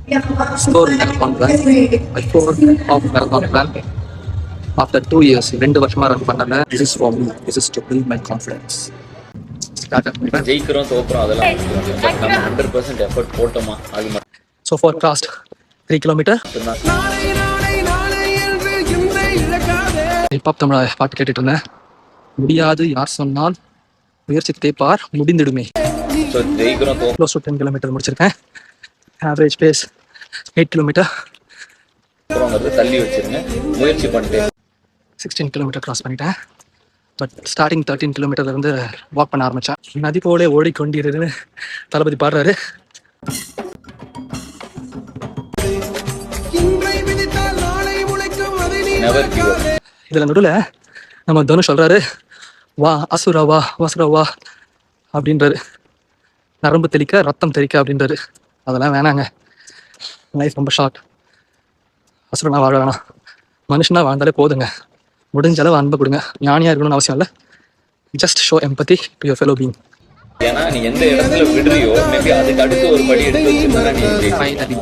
Score marathon plan. My score of marathon plan. After 2 years, 2 வருஷமா run பண்ணல. This is for me. This is to build my confidence. Start up. ஜெயிக்கிறோம் தோக்குறோம் அதெல்லாம் but நம்ம 100% effort போட்டோமா அது மட்டும். So for crossed 3 kilometer. Hiphop Tamizha பாட்டு கேட்டுட்டு இருந்தேன். முடியாது யார் சொன்னால் முயற்சித்தே பார் முடிந்திடுமே. ஸோ ஜெயிக்கிறோம் க்ளோஸ் டு 10 கிலோமீட்டர் முடிச்சிருக்கேன். Average pace 8 kilometer. தோக்குறோங்கிறது தள்ளி வச்சிருங்க, முயற்சி பண்ணிட்டு 16 கிலோமீட்டர் கிராஸ் பண்ணிட்டேன். பட் ஸ்டார்டிங் 13 கிலோமீட்டர்லேருந்து வாக் பண்ண ஆரம்பித்தேன். நதி போலே ஓடிக்கொண்டிருன்னு தளபதி பாடுறாரு. Never give up. இதில் நடுவில் நம்ம தனுஷ் சொல்கிறாரு, வா அசுரா வா வசுரா வா அப்படின்றாரு. நரம்பு தெளிக்க ரத்தம் தெளிக்க அப்படின்றாரு. அதெல்லாம் வேணாங்க, லைஃப் ரொம்ப ஷார்ட். அசுரனா வாழ வேணாம், மனுஷனா வாழ்ந்தாலே போதுங்க. முடிஞ்ச அளவு அன்பை கொடுங்க. ஞானியாக இருக்கணும்னு அவசியம் இல்லை. Just show empathy to your fellow being. ஏன்னா நீ எந்த இடத்துல விடுறியோ மேபி அதுக்கு அடுத்து ஒரு படி எடுத்து வச்சிருந்தா நீ